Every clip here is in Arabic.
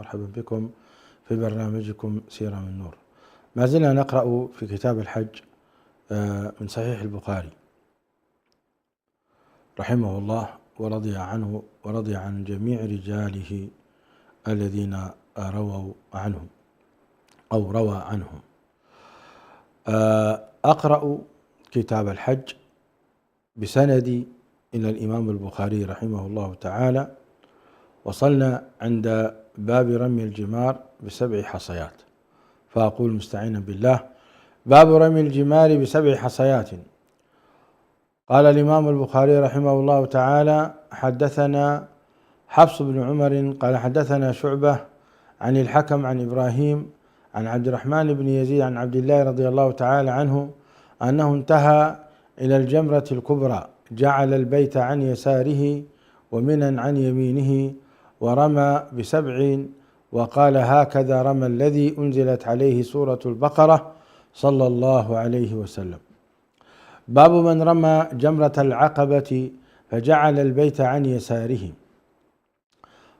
ومرحبا بكم في برنامجكم سيرة من نور. ما زلنا نقرأ في كتاب الحج من صحيح البخاري رحمه الله ورضي عنه ورضي عن جميع رجاله الذين رووا عنه أو روى عنهم. أقرأ كتاب الحج بسندي إلى الإمام البخاري رحمه الله تعالى. وصلنا عند باب رمي الجمار ب7 حصيات، فأقول مستعينا بالله: باب رمي الجمار ب7 حصيات. قال الإمام البخاري رحمه الله تعالى: حدثنا حفص بن عمر قال حدثنا شعبة عن الحكم عن إبراهيم عن عبد الرحمن بن يزيد عن عبد الله رضي الله تعالى عنه أنه انتهى إلى الجمرة الكبرى، جعل البيت عن يساره ومنى عن يمينه، ورمى ب7 وقال: هكذا رمى الذي أنزلت عليه سورة البقرة صلى الله عليه وسلم. باب من رمى جمرة العقبة فجعل البيت عن يساره.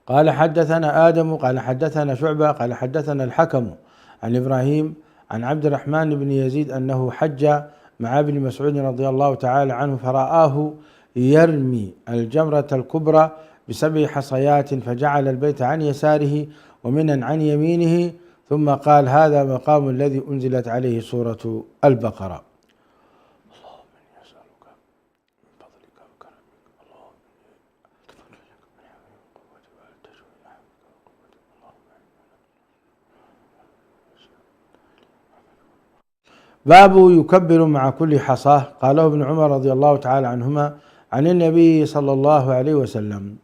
قال حدثنا آدم قال حدثنا شعبة قال حدثنا الحكم عن إبراهيم عن عبد الرحمن بن يزيد أنه حج مع ابن مسعود رضي الله تعالى عنه فرآه يرمي الجمرة الكبرى ب7 حصيات، فجعل البيت عن يساره ومنى عن يمينه، ثم قال: هذا مقام الذي أنزلت عليه سورة البقرة. باب يكبر مع كل حصاه. قاله ابن عمر رضي الله تعالى عنهما عن النبي صلى الله عليه وسلم.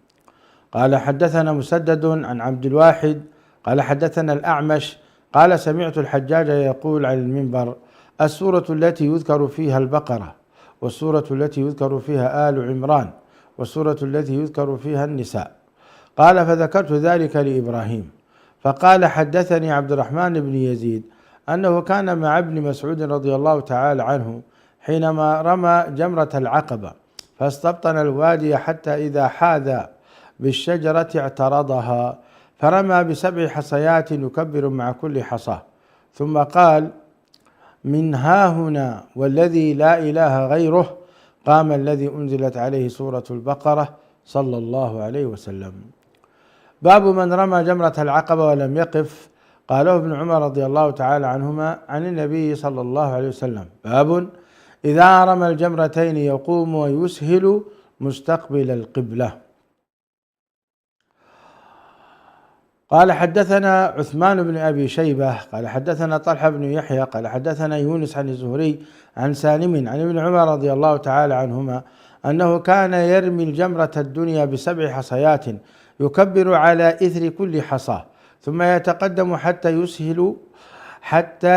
قال حدثنا مسدد عن عبد الواحد قال حدثنا الأعمش قال: سمعت الحجاج يقول على المنبر: السورة التي يذكر فيها البقرة، والسورة التي يذكر فيها آل عمران، والسورة التي يذكر فيها النساء. قال: فذكرت ذلك لإبراهيم، فقال: حدثني عبد الرحمن بن يزيد أنه كان مع ابن مسعود رضي الله تعالى عنه حينما رمى جمرة العقبة، فاستبطن الوادي حتى إذا حاذ بالشجرة اعترضها، فرمى ب7 حصيات يكبر مع كل حصاه، ثم قال: من هاهنا والذي لا إله غيره قام الذي أنزلت عليه سورة البقرة صلى الله عليه وسلم. باب من رمى جمرة العقبة ولم يقف. قاله ابن عمر رضي الله تعالى عنهما عن النبي صلى الله عليه وسلم: باب إذا رمى الجمرتين يقوم ويسهل مستقبل القبلة. قال حدثنا عثمان بن أبي شيبة قال حدثنا طلحة بن يحيى قال حدثنا يونس عن الزهري عن سالم عن ابن عمر رضي الله تعالى عنهما أنه كان يرمي الجمرة الدنيا ب7 حصيات يكبر على إثر كل حصاة، ثم يتقدم حتى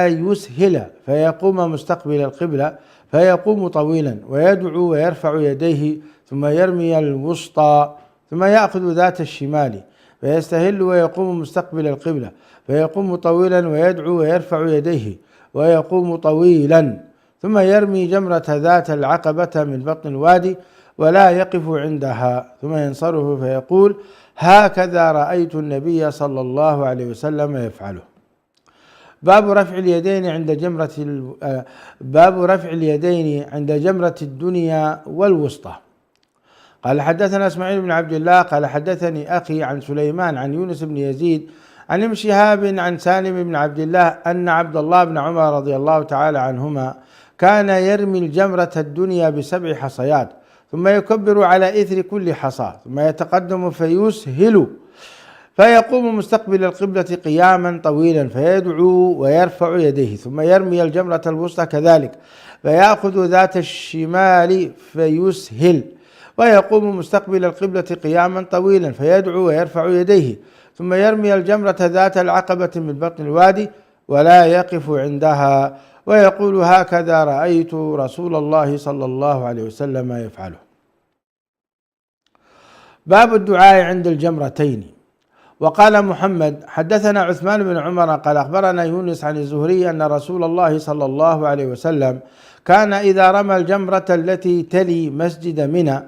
يسهل فيقوم مستقبل القبلة، فيقوم طويلا ويدعو ويرفع يديه، ثم يرمي الوسطى، ثم يأخذ ذات الشمال فيستهل ويقوم مستقبل القبلة، فيقوم طويلا ويدعو ويرفع يديه ويقوم طويلا، ثم يرمي جمرة ذات العقبة من بطن الوادي ولا يقف عندها، ثم ينصرف فيقول: هكذا رأيت النبي صلى الله عليه وسلم يفعله. باب رفع اليدين عند جمرة الدنيا والوسطى. قال حدثنا اسماعيل بن عبد الله قال حدثني أخي عن سليمان عن يونس بن يزيد عن ابن شهاب عن سالم بن عبد الله أن عبد الله بن عمر رضي الله تعالى عنهما كان يرمي الجمرة الدنيا ب7 حصيات، ثم يكبر على إثر كل حصاة، ثم يتقدم فيسهل فيقوم مستقبل القبلة قياما طويلا فيدعو ويرفع يديه، ثم يرمي الجمرة الوسطى كذلك فيأخذ ذات الشمال فيسهل ويقوم مستقبل القبلة قياما طويلا فيدعو ويرفع يديه، ثم يرمي الجمرة ذات العقبة من بطن الوادي ولا يقف عندها ويقول: هكذا رأيت رسول الله صلى الله عليه وسلم يفعله. باب الدعاء عند الجمرتين. وقال محمد حدثنا عثمان بن عمر قال أخبرنا يونس عن الزهري أن رسول الله صلى الله عليه وسلم كان إذا رمى الجمرة التي تلي مسجد منى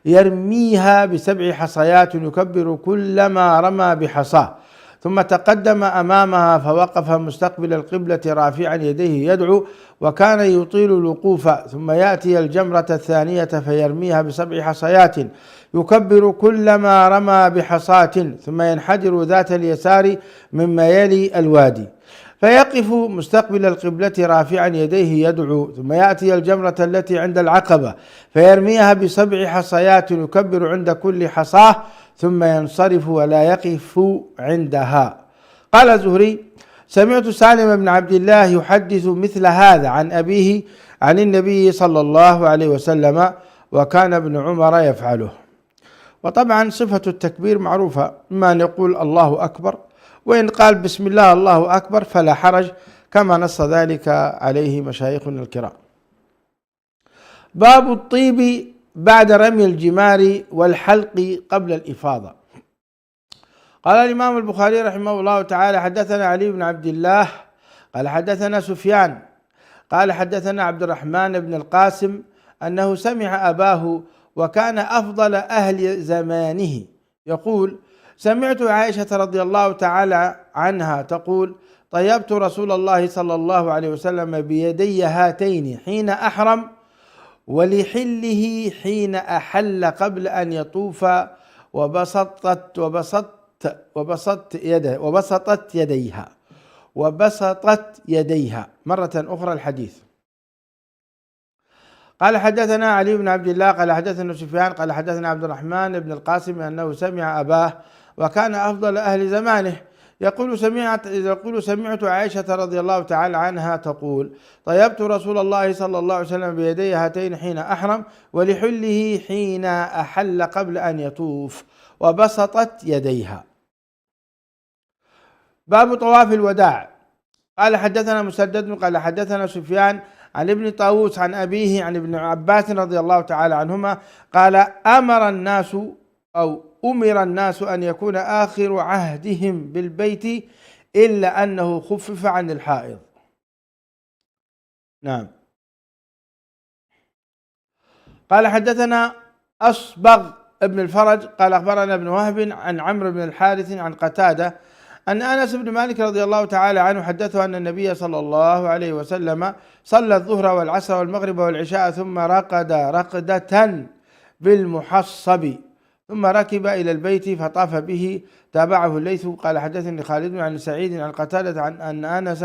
يرميها ب7 حصيات يكبر كلما رمى بحصاه، ثم تقدم أمامها فوقف مستقبل القبلة رافعا يديه يدعو، وكان يطيل الوقوف، ثم يأتي الجمرة الثانية فيرميها ب7 حصيات يكبر كلما رمى بحصاة، ثم ينحدر ذات اليسار مما يلي الوادي فيقف مستقبل القبلة رافعا يديه يدعو، ثم يأتي الجمرة التي عند العقبة فيرميها ب7 حصيات يكبر عند كل حصاة، ثم ينصرف ولا يقف عندها. قال الزهري: سمعت سالم بن عبد الله يحدث مثل هذا عن أبيه عن النبي صلى الله عليه وسلم، وكان ابن عمر يفعله. وطبعا صفة التكبير معروفة، إما أن يقول الله أكبر، وإن قال بسم الله الله أكبر فلا حرج، كما نص ذلك عليه مشايخنا الكرام. باب الطيب بعد رمي الجمار والحلق قبل الإفاضة. قال الإمام البخاري رحمه الله تعالى: حدثنا علي بن عبد الله قال حدثنا سفيان قال حدثنا عبد الرحمن بن القاسم أنه سمع أباه وكان أفضل أهل زمانه يقول: سمعت عائشة رضي الله تعالى عنها تقول: طيبت رسول الله صلى الله عليه وسلم بيدي هاتين حين أحرم، ولحله حين أحل قبل أن يطوف، وبسطت يديها مرة أخرى الحديث. قال حدثنا علي بن عبد الله قال حدثنا سفيان قال حدثنا عبد الرحمن بن القاسم أنه سمع أباه وكان أفضل أهل زمانه يقول: سمعت عائشة رضي الله تعالى عنها تقول: طيبت رسول الله صلى الله عليه وسلم بيدي هاتين حين أحرم، ولحله حين أحل قبل أن يطوف، وبسطت يديها. باب طواف الوداع. قال حدثنا مسدد قال حدثنا سفيان عن ابن طاووس عن أبيه عن ابن عباس رضي الله تعالى عنهما قال: أمر الناس أن يكون آخر عهدهم بالبيت إلا أنه خفف عن الحائض. نعم. قال حدثنا أصبغ ابن الفرج قال أخبرنا ابن وهب عن عمرو بن الحارث عن قتادة أن أنس بن مالك رضي الله تعالى عنه حدثه أن النبي صلى الله عليه وسلم صلى الظهر والعصر والمغرب والعشاء ثم رقد رقدة بالمحصب ثم ركب إلى البيت فطاف به. تابعه الليث قال حدثني خالد عن سعيد عن قتادة عن أن أنس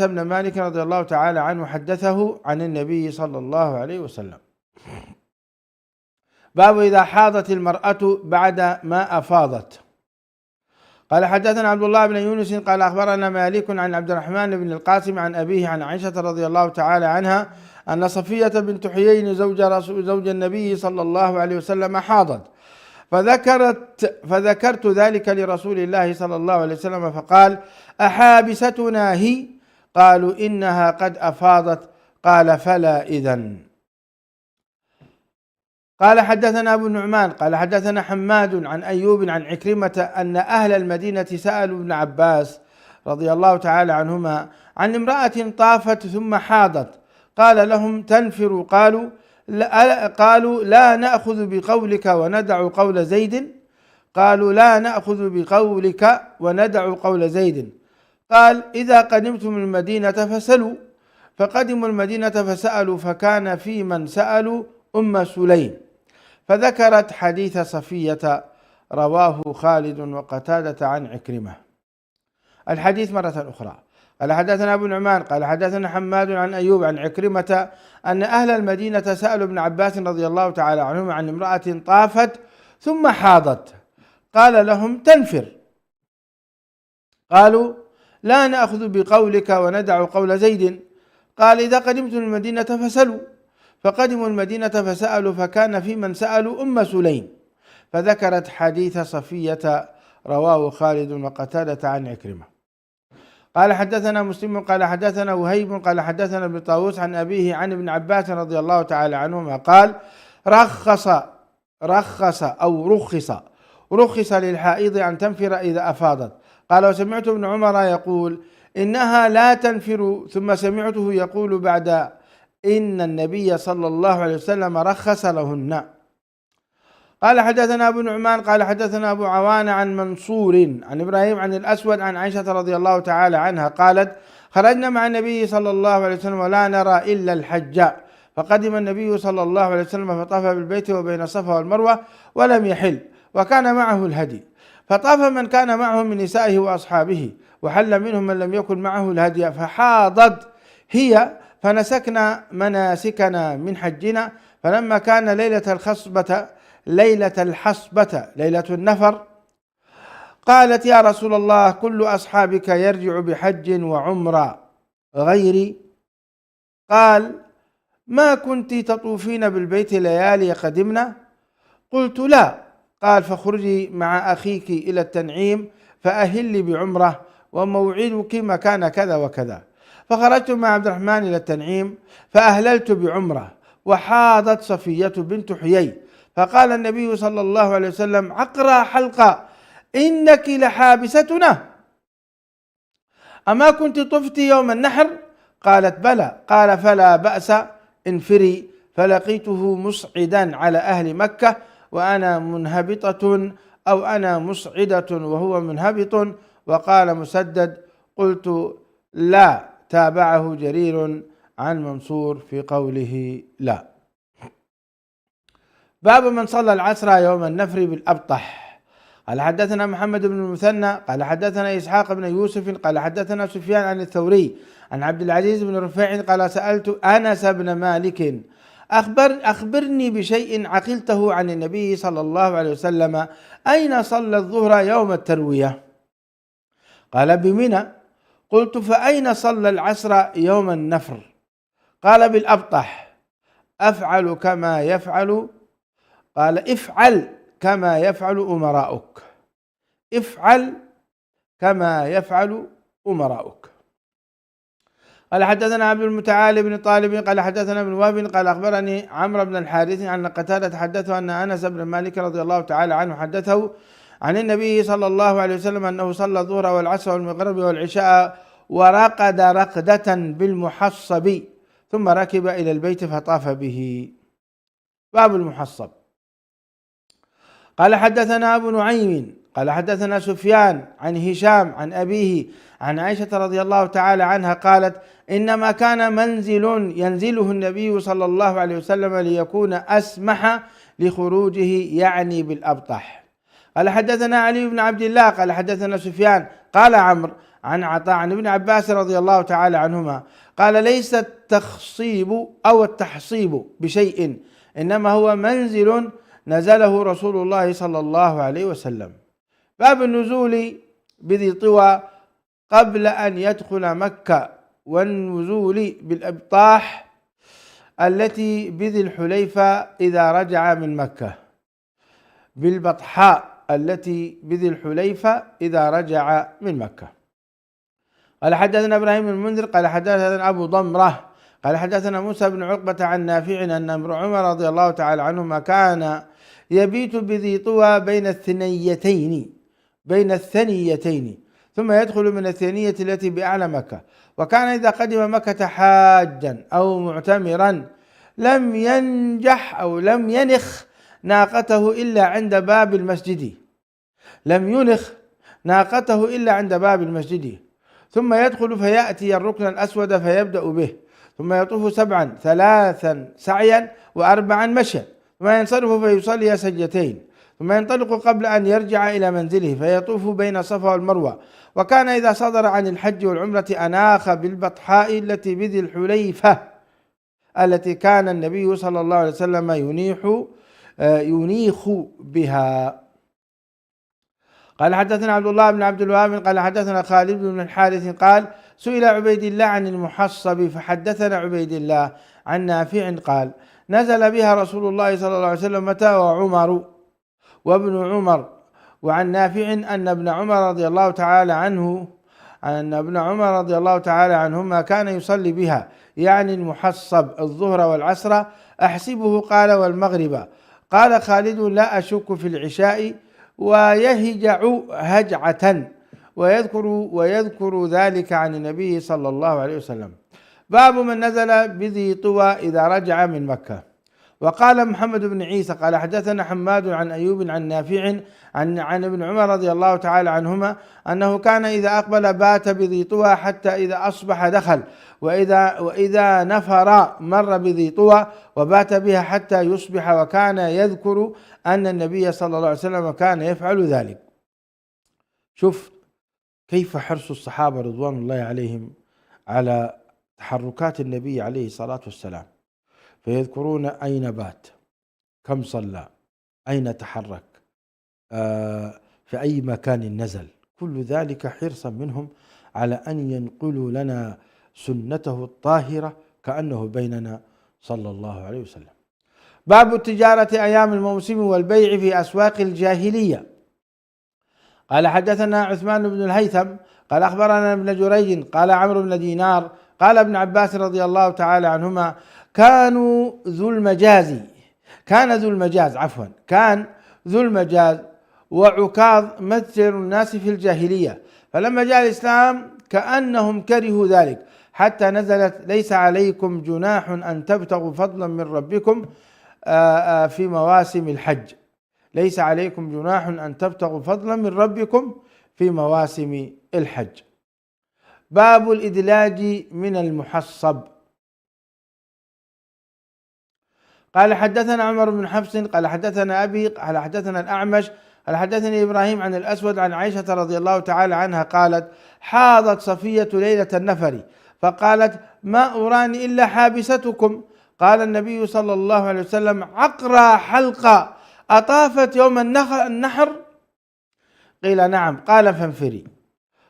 بن مالك رضي الله تعالى عنه حدثه عن النبي صلى الله عليه وسلم. باب إذا حاضت المرأة بعد ما أفاضت. قال حدثنا عبد الله بن يونس قال أخبرنا مالك عن عبد الرحمن بن القاسم عن أبيه عن عائشة رضي الله تعالى عنها أن صفية بنت حيين زوج النبي صلى الله عليه وسلم حاضت، فذكرت ذلك لرسول الله صلى الله عليه وسلم فقال: أحابستنا هي؟ قالوا: إنها قد أفاضت. قال: فلا إذن. قال حدثنا أبو النعمان قال حدثنا حماد عن أيوب عن عكرمة أن أهل المدينة سألوا ابن عباس رضي الله تعالى عنهما عن امرأة طافت ثم حاضت، قال لهم: تنفروا؟ قالوا: لا نأخذ بقولك وندع قول زيد. قالوا: لا نأخذ بقولك وندع قول زيد. قال: إذا قدمتم المدينة فسلوا. فقدموا المدينة فسألوا، فكان في من سألوا أم سليم، فذكرت حديث صفية رواه خالد وقتادة عن عكرمة. الحديث مرة أخرى. قال حدثنا أبو نعمان قال حدثنا حماد عن أيوب عن عكرمة أن أهل المدينة سألوا ابن عباس رضي الله تعالى عنهما عن امرأة طافت ثم حاضت، قال لهم: تنفر؟ قالوا: لا نأخذ بقولك وندع قول زيد. قال: إذا قدمتم المدينة فسلوا. فقدموا المدينة فسألوا، فكان في من سألوا أم سليم، فذكرت حديث صفية رواه خالد وقتادة عن عكرمة. قال حدثنا مسلم قال حدثنا وهيب قال حدثنا ابن طاووس عن أبيه عن ابن عباس رضي الله تعالى عنهما قال: رخص للحائض أن تنفر إذا أفاضت. قال: وسمعت ابن عمر يقول: إنها لا تنفر. ثم سمعته يقول بعد: إن النبي صلى الله عليه وسلم رخص لهن. قال حدثنا أبو نعمان قال حدثنا أبو عوانة عن منصور عن إبراهيم عن الأسود عن عائشة رضي الله تعالى عنها قالت: خرجنا مع النبي صلى الله عليه وسلم ولا نرى إلا الحج، فقدم النبي صلى الله عليه وسلم فطاف بالبيت وبين الصفا والمروة ولم يحل، وكان معه الهدي، فطاف من كان معه من نسائه وأصحابه، وحل منهم من لم يكن معه الهدي، فحاضت هي فنسكنا مناسكنا من حجنا، فلما كان ليلة الحصبة ليلة النفر قالت: يا رسول الله، كل أصحابك يرجع بحج وعمرة غيري؟ قال: ما كنت تطوفين بالبيت ليالي قدمنا؟ قلت: لا. قال: فاخرجي مع أخيك إلى التنعيم فأهلي بعمرة، وموعدك مكان كذا وكذا. فخرجت مع عبد الرحمن إلى التنعيم فأهللت بعمرة، وحاضت صفية بنت حيي، فقال النبي صلى الله عليه وسلم: عقرى حلقة، إنك لحابستنا، أما كنت طفت يوم النحر؟ قالت: بلى. قال: فلا بأس، انفري. فلقيته مصعدا على أهل مكة وأنا منهبطة، أو أنا مصعدة وهو منهبط. وقال مسدد: قلت: لا. تابعه جرير عن منصور في قوله لا. باب من صلى العصر يوم النفر بالأبطح. قال حدثنا محمد بن المثنى قال حدثنا إسحاق بن يوسف قال حدثنا سفيان عن الثوري عن عبد العزيز بن رفيع قال: سألت أنس بن مالك: أخبرني بشيء عقلته عن النبي صلى الله عليه وسلم، أين صلى الظهر يوم التروية؟ قال: بمنى. قلت: فأين صلى العصر يوم النفر؟ قال: بالأبطح. أفعل كما يفعل؟ قال: افعل كما يفعل أمراؤك، افعل كما يفعل أمراؤك. قال حدثنا عبد المتعالي بن طالب قال حدثنا ابن وهب قال أخبرني عمرو بن الحارث عن قتادة حدثه أن أنس بن مالك رضي الله تعالى عنه حدثه عن النبي صلى الله عليه وسلم أنه صلى الظهر والعصر والمغرب والعشاء ورقد رقدة بالمحصب، ثم ركب إلى البيت فطاف به. باب المحصب. قال حدثنا أبو نعيم قال حدثنا سفيان عن هشام عن أبيه عن عائشة رضي الله تعالى عنها قالت: إنما كان منزل ينزله النبي صلى الله عليه وسلم ليكون أسمح لخروجه، يعني بالأبطح. قال حدثنا علي بن عبد الله قال حدثنا سفيان قال عمرو عن عطاء عن ابن عباس رضي الله تعالى عنهما قال: ليس التخصيب أو التحصيب بشيء، إنما هو منزل نزله رسول الله صلى الله عليه وسلم. باب النزول بذي طوى قبل أن يدخل مكة، والنزول بالأبطاح التي بذي الحليفة إذا رجع من مكة، بالبطحاء التي بذي الحليفة إذا رجع من مكة. قال حدثنا إبراهيم بن المنذر قال حدثنا أبو ضمرة قال حدثنا موسى بن عقبة عن نافع أن ابن عمر رضي الله تعالى عنهما كان يبيت بذي طوى بين الثنيتين ثم يدخل من الثانية التي بأعلى مكة، وكان إذا قدم مكة حاجا أو معتمرا لم ينخ ناقته إلا عند باب المسجد، ثم يدخل فيأتي الركن الأسود فيبدأ به، ثم يطوف 7 3 سعيا و4 مشيا، ثم ينصرف فيصلي سجدتين، ثم ينطلق قبل أن يرجع إلى منزله فيطوف بين الصفا والمروة. وكان إذا صدر عن الحج والعمرة أناخ بالبطحاء التي بذي الحليفة التي كان النبي صلى الله عليه وسلم ينيخ بها. قال حدثنا عبد الله بن عبد الوهاب قال حدثنا خالد بن الحارث قال: سئل عبيد الله عن المحصب فحدثنا عبيد الله عن نافع قال: نزل بها رسول الله صلى الله عليه وسلم متى وعمر وابن عمر. وعن نافع أن ابن عمر رضي الله تعالى عنهما كان يصلي بها، يعني المحصب، الظهر والعصر، أحسبه قال والمغرب. قال خالد: لا أشك في العشاء، ويهجع هجعة، ويذكر ذلك عن النبي صلى الله عليه وسلم. باب من نزل بذي طوى إذا رجع من مكة. وقال محمد بن عيسى قال حدثنا حماد عن أيوب عن نافع عن ابن عمر رضي الله تعالى عنهما أنه كان إذا أقبل بات بذي طوى حتى إذا أصبح دخل، وإذا نفر مر بذي طوى وبات بها حتى يصبح، وكان يذكر أن النبي صلى الله عليه وسلم كان يفعل ذلك. شوف كيف حرص الصحابة رضوان الله عليهم على تحركات النبي عليه الصلاة والسلام، فيذكرون أين بات، كم صلى، أين تحرك، في أي مكان نزل، كل ذلك حرصا منهم على أن ينقلوا لنا سنته الطاهرة كأنه بيننا صلى الله عليه وسلم. باب التجارة أيام الموسم والبيع في أسواق الجاهلية. قال حدثنا عثمان بن الهيثم قال أخبرنا ابن جريج قال عمرو بن دينار قال ابن عباس رضي الله تعالى عنهما كان ذو المجاز وعكاظ متجر الناس في الجاهلية، فلما جاء الإسلام كأنهم كرهوا ذلك حتى نزلت ليس عليكم جناح أن تبتغوا فضلا من ربكم في مواسم الحج، ليس عليكم جناح أن تبتغوا فضلا من ربكم في مواسم الحج. باب الإدلاج من المحصب. قال حدثنا عمر بن حفص قال حدثنا أبي قال حدثنا الأعمش قال حدثني إبراهيم عن الأسود عن عائشة رضي الله تعالى عنها قالت حاضت صفية ليلة النفر فقالت ما أراني إلا حابستكم. قال النبي صلى الله عليه وسلم عقرى حلقة أطافت يوم النحر؟ قيل نعم. قال فانفري.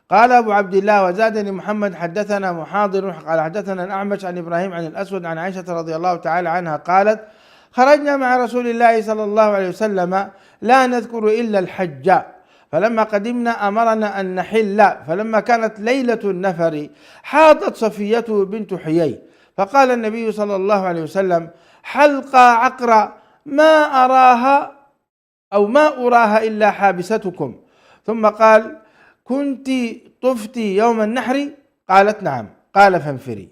قال أبو عبد الله وزادني محمد حدثنا محاضر قال حدثنا الأعمش عن إبراهيم عن الأسود عن عائشة رضي الله تعالى عنها قالت خرجنا مع رسول الله صلى الله عليه وسلم لا نذكر إلا الحج، فلما قدمنا أمرنا أن نحل، فلما كانت ليلة النفر حاضت صفية بنت حيي فقال النبي صلى الله عليه وسلم حلقة عقرة ما أراها إلا حابستكم. ثم قال كنت طفتي يوم النحر؟ قالت نعم. قال فانفري.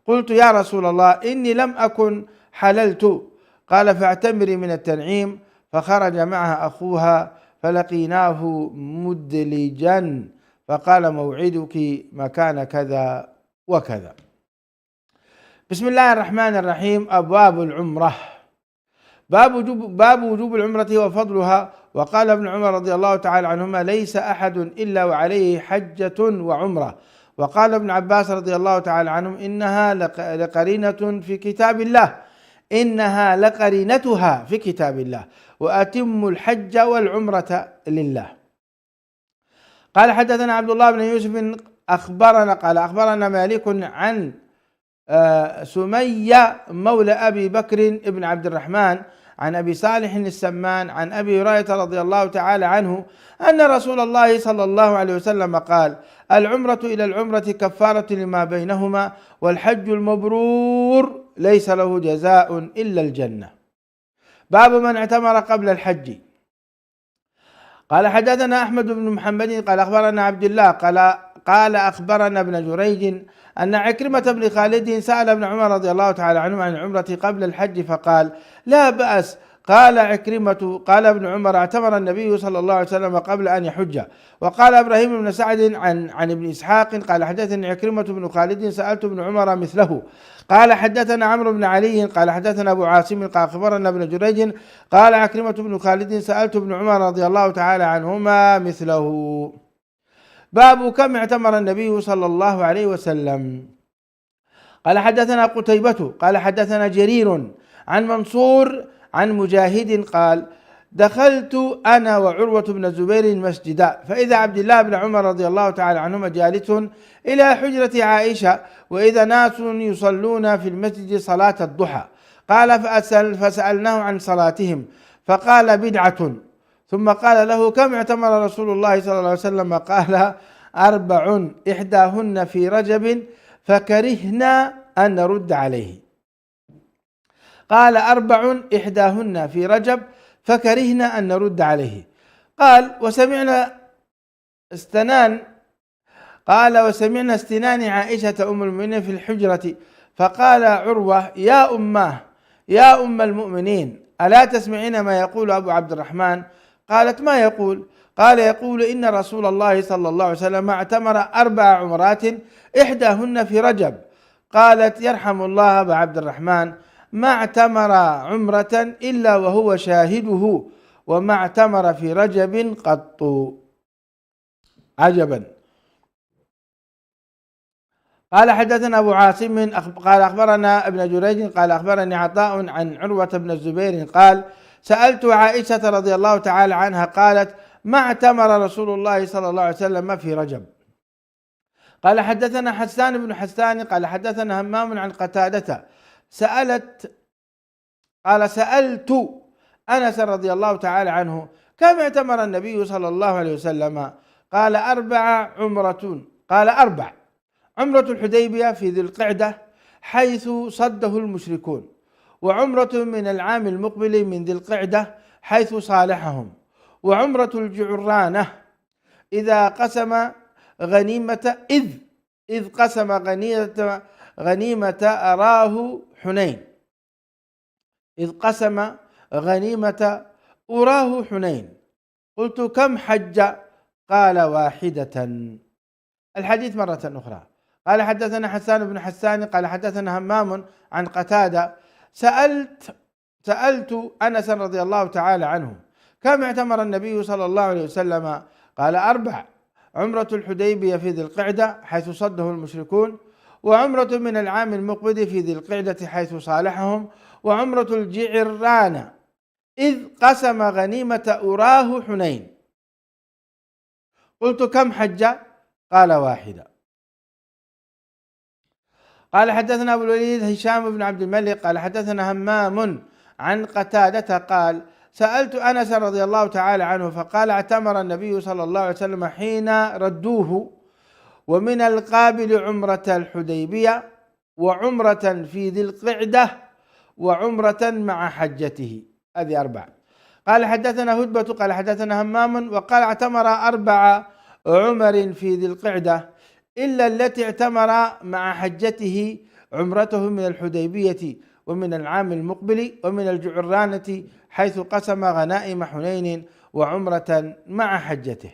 قلت يا رسول الله إني لم أكن حللت. قال فاعتمري من التنعيم. فخرج معها أخوها فلقيناه مدلجا فقال موعدك مكان كذا وكذا. بسم الله الرحمن الرحيم. أبواب العمرة. باب وجوب العمرة وفضلها. وقال ابن عمر رضي الله تعالى عنهما ليس أحد إلا وعليه حجة وعمرة. وقال ابن عباس رضي الله تعالى عنهم إنها لقرينة في كتاب الله، إنها لقرينتها في كتاب الله، وأتم الحج والعمرة لله. قال حدثنا عبد الله بن يوسف أخبرنا مالك عن سمية مولى أبي بكر بن عبد الرحمن عن أبي صالح السمان عن أبي هريرة رضي الله تعالى عنه أن رسول الله صلى الله عليه وسلم قال العمرة إلى العمرة كفارة لما بينهما، والحج المبرور ليس له جزاء إلا الجنة. باب من اعتمر قبل الحج. قال حدثنا أحمد بن محمد قال أخبرنا عبد الله قال أخبرنا ابن جريج أن عكرمة بن خالد سأل ابن عمر رضي الله تعالى عنه عن العمرة قبل الحج فقال لا بأس. قال عكرمة قال ابن عمر اعتمر النبي صلى الله عليه وسلم قبل أن يحج. وقال إبراهيم بن سعد عن ابن إسحاق قال حدثني عكرمة بن خالد سألت ابن عمر مثله. قال حدثنا عمرو بن علي قال حدثنا أبو عاصم قال أخبرنا ابن جريج قال عكرمة بن خالد سألت ابن عمر رضي الله تعالى عنهما مثله. باب كم اعتمر النبي صلى الله عليه وسلم. قال حدثنا قتيبة قال حدثنا جرير عن منصور عن مجاهد قال دخلت أنا وعروة بن الزبير المسجد فإذا عبد الله بن عمر رضي الله تعالى عنهما جالس إلى حجرة عائشة وإذا ناس يصلون في المسجد صلاة الضحى. قال فسألناه عن صلاتهم فقال بدعة. ثم قال له كم اعتمر رسول الله صلى الله عليه وسلم؟ قال 4 إحداهن في رجب فكرهنا أن نرد عليه. قال 4 إحداهن في رجب فكرهنا أن نرد عليه. قال وسمعنا استنان عائشة أم المؤمنين في الحجرة. فقال عروة يا أماه يا أم المؤمنين ألا تسمعين ما يقول أبو عبد الرحمن؟ قالت ما يقول؟ قال يقول إن رسول الله صلى الله عليه وسلم اعتمر 4 عمرات إحداهن في رجب. قالت يرحم الله أبا عبد الرحمن، ما اعتمر عمرة إلا وهو شاهده، وما اعتمر في رجب قط. عجبا. قال حدثنا أبو عاصم قال أخبرنا ابن جريج قال أخبرني عطاء عن عروة بن الزبير قال سألت عائشة رضي الله تعالى عنها قالت ما اعتمر رسول الله صلى الله عليه وسلم في رجب. قال حدثنا حسان بن حسان قال حدثنا همام عن قتادة سألت سألت أنس رضي الله تعالى عنه كم اعتمر النبي صلى الله عليه وسلم؟ قال 4 عمرة. قال 4: عمرة الحديبية في ذي القعدة حيث صده المشركون، وعمرة من العام المقبل من ذي القعدة حيث صالحهم، وعمرة الجعرانة إذا قسم غنيمة إذ قسم غنيمة أراه حنين. إذ قسم غنيمة أراه حنين. قلت كم حج؟ قال 1. الحديث مرة أخرى. قال حدثنا حسان بن حسان قال حدثنا همام عن قتادة سألت أنس رضي الله تعالى عنه كم اعتمر النبي صلى الله عليه وسلم؟ قال 4: عمرة الحديبية في ذي القعدة حيث صده المشركون، وعمرة من العام المقبل في ذي القعدة حيث صالحهم، وعمرة الجعرانة إذ قسم غنيمة أراه حنين. قلت كم حج؟ قال 1. قال حدثنا أبو الوليد هشام بن عبد الملك قال حدثنا همام عن قتادة قال سألت أنس رضي الله تعالى عنه فقال اعتمر النبي صلى الله عليه وسلم حين ردوه، ومن القابل عمرة الحديبية، وعمرة في ذي القعدة، وعمرة مع حجته. هذه 4. قال حدثنا هدبة قال حدثنا همام وقال اعتمر 4 عمر في ذي القعدة إلا التي اعتمر مع حجته عمرته من الحديبية ومن العام المقبل ومن الجعرانة حيث قسم غنائم حنين، وعمرة مع حجته.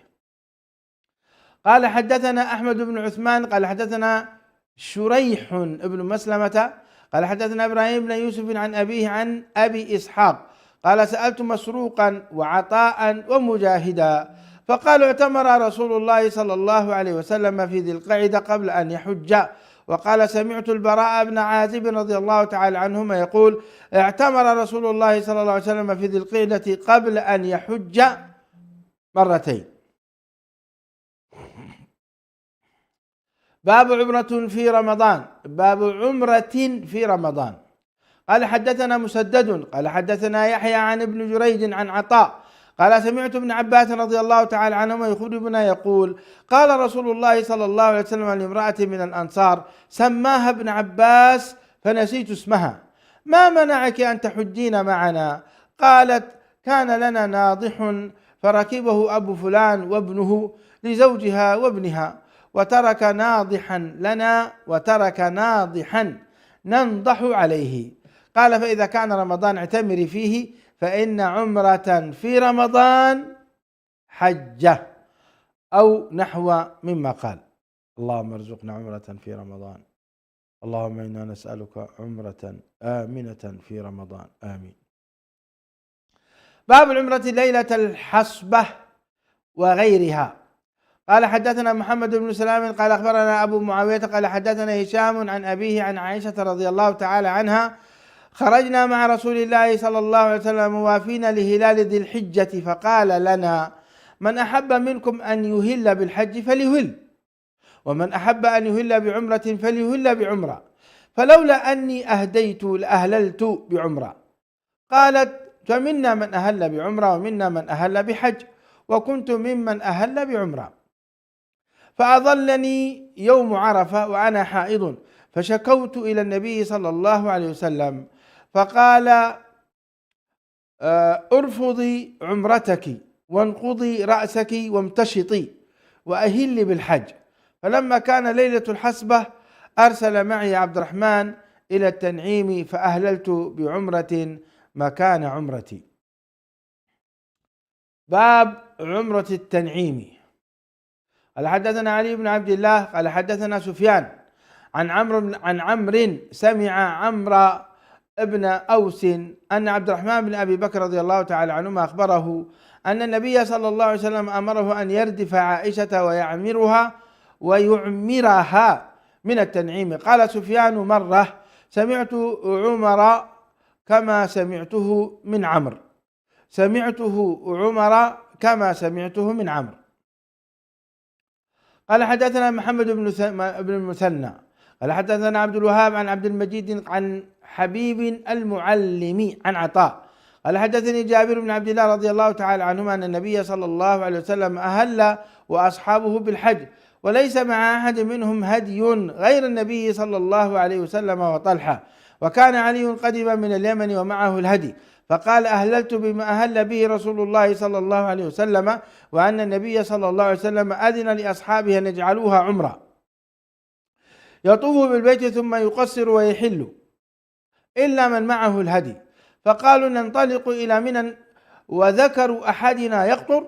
قال حدثنا أحمد بن عثمان قال حدثنا شريح بن مسلمة قال حدثنا إبراهيم بن يوسف عن أبيه عن أبي إسحاق قال سألت مسروقا وعطاء ومجاهدا فقالوا اعتمر رسول الله صلى الله عليه وسلم في ذي القعدة قبل أن يحج. وقال سمعت البراء بن عازب رضي الله تعالى عنهما يقول اعتمر رسول الله صلى الله عليه وسلم في ذي القعدة قبل أن يحج 2. باب عمرة في رمضان. باب عمرة في رمضان. قال حدثنا مسدد قال حدثنا يحيى عن ابن جريج عن عطاء قال سمعت ابن عباس رضي الله تعالى عنهما يخبرنا يقول قال رسول الله صلى الله عليه وسلم لامرأة من الأنصار سماها ابن عباس فنسيت اسمها ما منعك أن تحجين معنا؟ قالت كان لنا ناضح فركبه أبو فلان وابنه لزوجها وابنها وترك ناضحا ننضح عليه. قال فإذا كان رمضان اعتمري فيه فإن عمرة في رمضان حجة أو نحو مما قال. اللهم ارزقنا عمرة في رمضان، اللهم إنا نسألك عمرة آمنة في رمضان، آمين. باب العمرة ليلة الحصبة وغيرها. قال حدثنا محمد بن سلام قال أخبرنا أبو معاوية قال حدثنا هشام عن أبيه عن عائشة رضي الله تعالى عنها خرجنا مع رسول الله صلى الله عليه وسلم موافين لهلال ذي الحجة فقال لنا من أحب منكم أن يهل بالحج فليهل، ومن أحب أن يهل بعمرة فليهل بعمرة، فلولا أني أهديت لأهللت بعمرة. قالت فمنا من أهل بعمرة ومنا من أهل بحج، وكنت ممن أهل بعمرة. فأظلني يوم عرفة وأنا حائض فشكوت إلى النبي صلى الله عليه وسلم فقال ارفضي عمرتك وانقضي رأسك وامتشطي وأهلي بالحج. فلما كان ليلة الحصبة أرسل معي عبد الرحمن إلى التنعيم فأهللت بعمرة مكان عمرتي. باب عمرة التنعيم. قال حدثنا علي بن عبد الله قال حدثنا سفيان عن عمرو سمع عمرو ابن أوس أن عبد الرحمن بن أبي بكر رضي الله تعالى عنهما أخبره أن النبي صلى الله عليه وسلم أمره أن يردف عائشة ويعمرها من التنعيم. قال سفيان مرة سمعت عمر كما سمعته من عمرو، قال حدثنا محمد بن المثنى قال حدثنا عبد الوهاب عن عبد المجيد عن حبيب المعلم عن عطاء قال حدثني جابر بن عبد الله رضي الله تعالى عنهما أن النبي صلى الله عليه وسلم أهل وأصحابه بالحج وليس مع أحد منهم هدي غير النبي صلى الله عليه وسلم وطلحة، وكان علي قدم من اليمن ومعه الهدي، فقال أهللت بما أهل به رسول الله صلى الله عليه وسلم، وأن النبي صلى الله عليه وسلم أذن لأصحابه أن يجعلوها عمرة، يطوف بالبيت ثم يقصر ويحل إلا من معه الهدي، فقالوا ننطلق إلى منى وذكر أحدنا يقطر،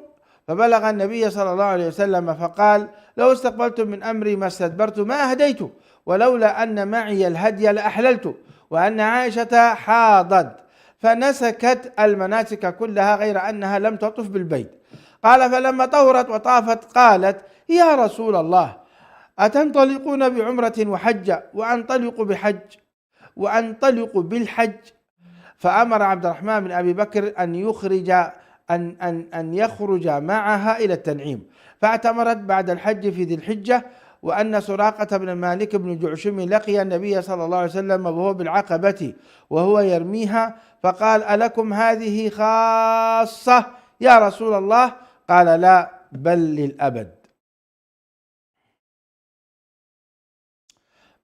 فبلغ النبي صلى الله عليه وسلم فقال لو استقبلت من أمري ما استدبرت ما أهديت، ولولا أن معي الهدي لأحللت، وأن عائشة حاضت فنسكت المناسك كلها غير أنها لم تطف بالبيت. قال فلما طهرت وطافت قالت يا رسول الله أتنطلقون بعمرة وحج وأنطلق بالحج؟ فأمر عبد الرحمن بن أبي بكر أن يخرج معها إلى التنعيم، فاعتمرت بعد الحج في ذي الحجة. وأن سراقة بن مالك بن جعشم لقي النبي صلى الله عليه وسلم وهو بالعقبة وهو يرميها، فقال ألكم هذه خاصة يا رسول الله؟ قال لا بل للأبد.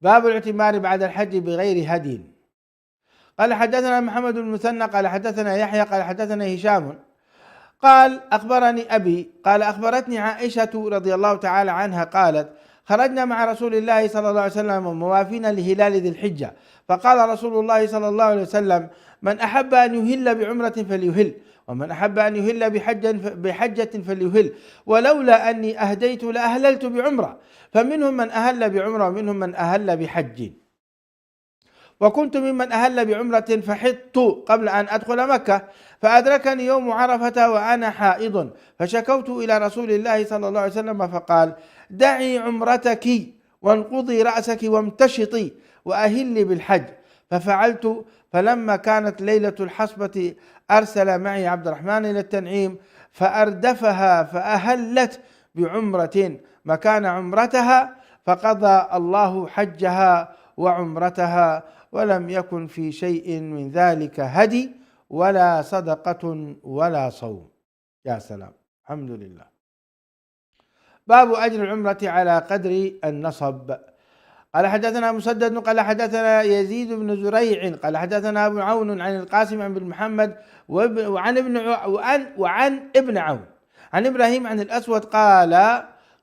باب الاعتمار بعد الحج بغير هدي. قال حدثنا محمد بن المثنى قال حدثنا يحيى قال حدثنا هشام قال أخبرني أبي قال أخبرتني عائشة رضي الله تعالى عنها قالت خرجنا مع رسول الله صلى الله عليه وسلم موافين لهلال ذي الحجة، فقال رسول الله صلى الله عليه وسلم من أحب أن يهل بعمرة فليهل، ومن أحب أن يهل بحجة فليهل، ولولا أني أهديت لأهللت بعمرة، فمنهم من أهل بعمرة ومنهم من أهل بحج، وكنت ممن أهل بعمرة فحطت قبل أن أدخل مكة، فأدركني يوم عرفة وأنا حائض، فشكوت إلى رسول الله صلى الله عليه وسلم فقال دعي عمرتك وانقضي رأسك وامتشطي وأهلي بالحج، ففعلت. فلما كانت ليلة الحصبة أرسل معي عبد الرحمن إلى التنعيم فأردفها فأهلت بعمرة مكان عمرتها، فقضى الله حجها وعمرتها، ولم يكن في شيء من ذلك هدي ولا صدقة ولا صوم. يا سلام، الحمد لله. باب أجر العمرة على قدر النصب. قال حدثنا مسدد قال حدثنا يزيد بن زريع قال حدثنا أبو عون عن القاسم بن محمد وعن ابن عون عن إبراهيم عن الأسود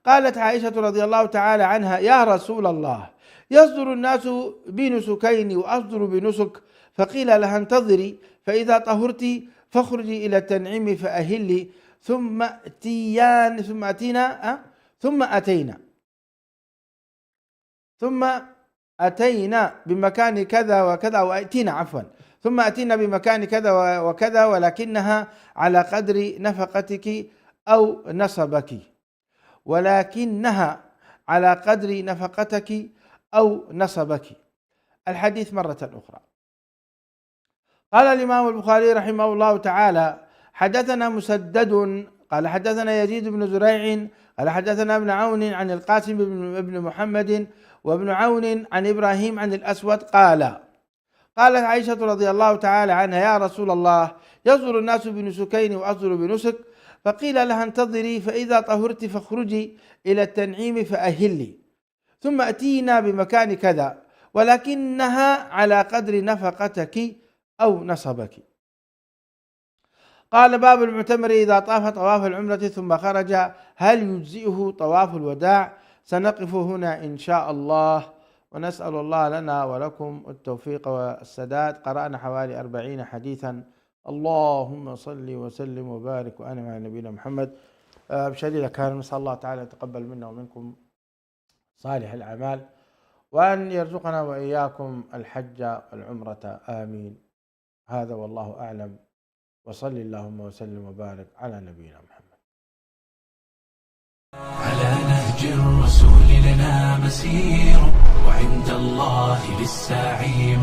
قالت عائشة رضي الله تعالى عنها يا رسول الله يصدر الناس بنسكين وأصدر بنسك، فقيل لها انتظري فإذا طهرت فاخرجي إلى التنعيم فأهلي، ثم أتينا بمكان كذا وكذا ثم أتينا بمكان كذا وكذا ولكنها على قدر نفقتك أو نصبك. الحديث مرة أخرى. قال الإمام البخاري رحمه الله تعالى حدثنا مسدد قال حدثنا يزيد بن زريع قال حدثنا ابن عون عن القاسم بن محمد وابن عون عن إبراهيم عن الأسود قالت عائشة رضي الله تعالى عنها يا رسول الله يصدر الناس بنسكين وأصدر بنسك، فقيل لها انتظري فإذا طهرت فاخرجي إلى التنعيم فأهلي، ثم أتينا بمكان كذا ولكنها على قدر نفقتك أو نصبك. قال باب المعتمر إذا طاف طواف العمرة ثم خرج هل يجزئه طواف الوداع؟ سنقف هنا إن شاء الله، ونسأل الله لنا ولكم التوفيق والسداد. قرأنا حوالي 40 حديثا. اللهم صل وسلم وبارك وأنعم على نبينا محمد. بشديد كان نسأل الله تعالى يتقبل منا ومنكم صالح الأعمال، وأن يرزقنا وإياكم الحج والعمرة، آمين. هذا والله أعلم، وصل اللهم وسلم وبارك على نبينا محمد. على نهج الرسول لنا مسير، وعند الله للساعي